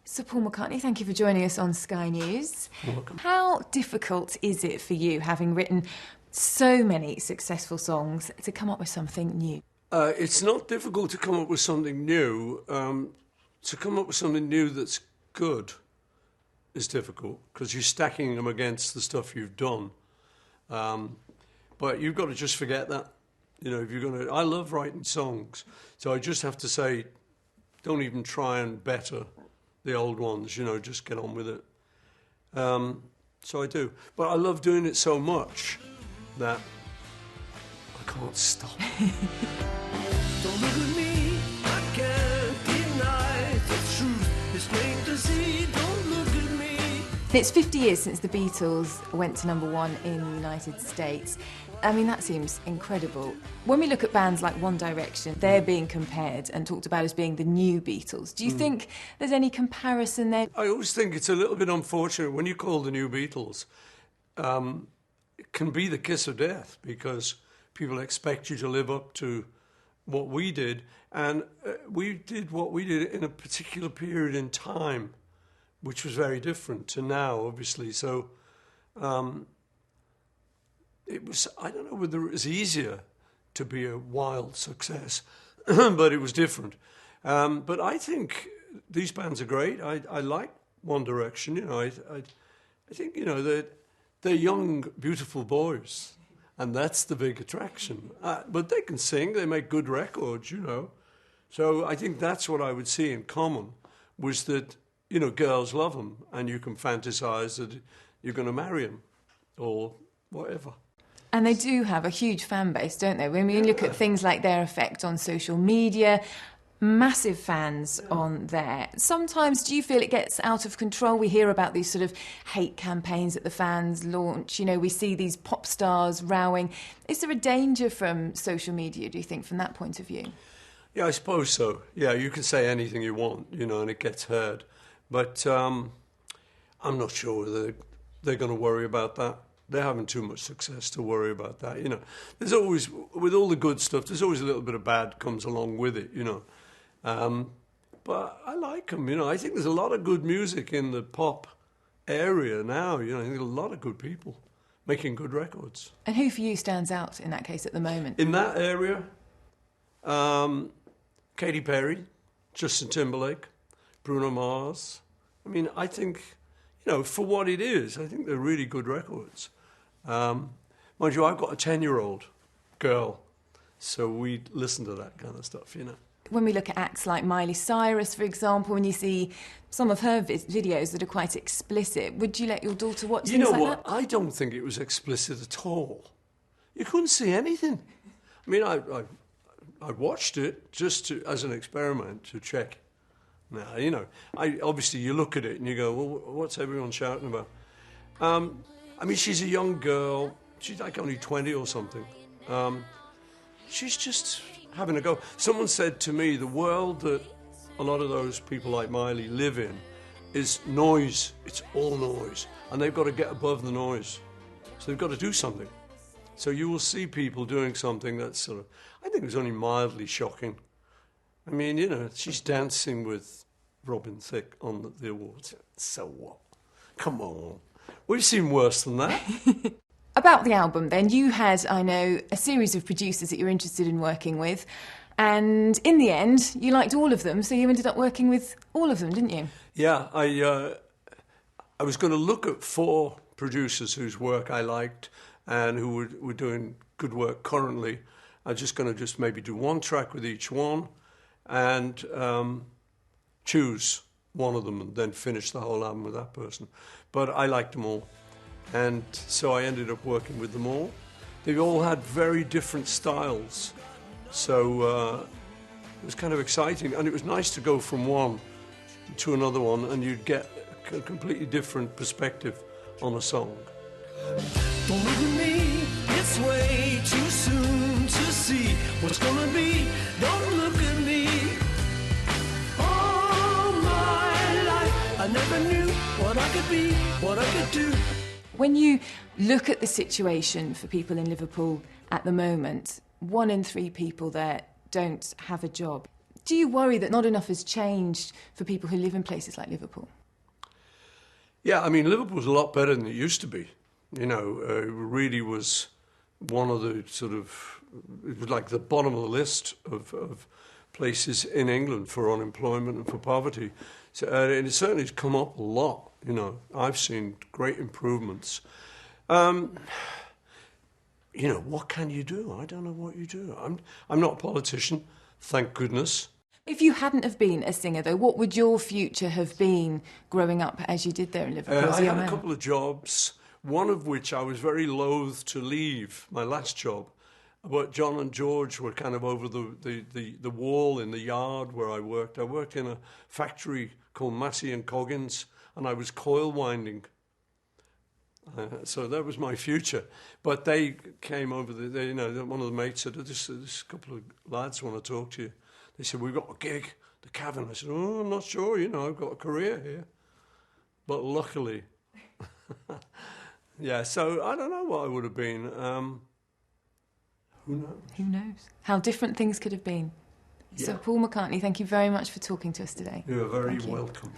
Sir Paul McCartney, thank you for joining us on Sky News. You're welcome. How difficult is it for you, having written so many successful songs, to come up with something new? It's not difficult to come up with something new. To come up with something new that's good is difficult because you're stacking them against the stuff you've done. But you've got to just forget that. You know, if you're going to... I love writing songs, so I just have to say, don't even try and better the old ones, you know, just get on with it. So I do. But I love doing it so much that I can't stop. Don't look at me, I can't deny the truth. It's plain to see, don't look at me. It's 50 years since the Beatles went to #1 in the United States. I mean, that seems incredible. When we look at bands like One Direction, they're being compared and talked about as being the new Beatles. Do you think there's any comparison there? I always think it's a little bit unfortunate when you call the new Beatles. It can be the kiss of death because people expect you to live up to what we did, and we did what we did in a particular period in time, which was very different to now, obviously. So it was, I don't know whether it was easier to be a wild success, but it was different. But I think these bands are great. I like One Direction, you know. I think, you know, they're young, beautiful boys, and that's the big attraction. But they can sing, they make good records, you know. So I think that's what I would see in common, was that, you know, girls love them, and you can fantasize that you're going to marry them, or whatever. And they do have a huge fan base, don't they? When we look at things like their effect on social media, massive fans on there. Sometimes do you feel it gets out of control? We hear about these sort of hate campaigns that the fans launch. You know, we see these pop stars rowing. Is there a danger from social media, do you think, from that point of view? Yeah, I suppose so. Yeah, you can say anything you want, you know, and it gets heard. But I'm not sure whether they're going to worry about that. They're having too much success to worry about that, you know. There's always, with all the good stuff, there's always a little bit of bad comes along with it, you know. But I like them, you know. I think there's a lot of good music in the pop area now, you know. I think there's a lot of good people making good records. And who for you stands out in that case at the moment? In that area, Katy Perry, Justin Timberlake, Bruno Mars. I mean, I think, you know, for what it is, I think they're really good records. Mind you, I've got a 10-year-old girl, so we listen to that kind of stuff, you know. When we look at acts like Miley Cyrus, for example, when you see some of her videos that are quite explicit, would you let your daughter watch things like that? You know what? I don't think it was explicit at all. You couldn't see anything. I mean, I watched it just as an experiment to check. Now, you know, obviously you look at it and you go, well, what's everyone shouting about? I mean, she's a young girl. She's like only 20 or something. She's just having a go. Someone said to me, the world that a lot of those people like Miley live in is noise. It's all noise. And they've got to get above the noise. So they've got to do something. So you will see people doing something that's sort of, I think it was only mildly shocking. I mean, you know, she's dancing with Robin Thicke on the awards. So what? Come on. We've seen worse than that. About the album then, you had, I know, a series of producers that you're interested in working with, and in the end, you liked all of them, so you ended up working with all of them, didn't you? Yeah, I was going to look at 4 producers whose work I liked and who were doing good work currently. I was just going to maybe do 1 track with each one and choose one of them and then finish the whole album with that person. But I liked them all. And so I ended up working with them all. They all had very different styles. So it was kind of exciting. And it was nice to go from one to another one and you'd get a completely different perspective on a song. Don't look at me, it's way too soon to see what's gonna be. Don't look at me. All my life, I never knew what I could be, what I could do. When you look at the situation for people in Liverpool at the moment, 1 in 3 people there don't have a job. Do you worry that not enough has changed for people who live in places like Liverpool? Yeah, I mean, Liverpool's a lot better than it used to be. You know, it really was one of the sort of, it was like the bottom of the list of places in England for unemployment and for poverty. So, and it certainly has come up a lot. You know, I've seen great improvements. You know, what can you do? I don't know what you do. I'm not a politician, thank goodness. If you hadn't have been a singer, though, what would your future have been growing up as you did there in Liverpool as a I young had a man? couple of jobs, one of which I was very loath to leave, my last job. But John and George were kind of over the wall in the yard where I worked. I worked in a factory called Massey and Coggins, and I was coil winding. So that was my future. But they came over, you know, one of the mates said, this couple of lads want to talk to you. They said, we've got a gig, the Cavern. I said, oh, I'm not sure, you know, I've got a career here. But luckily, yeah, so I don't know what I would have been. Who knows? Who knows? How different things could have been. Yeah. So, Paul McCartney, thank you very much for talking to us today. You're very Thank you. welcome.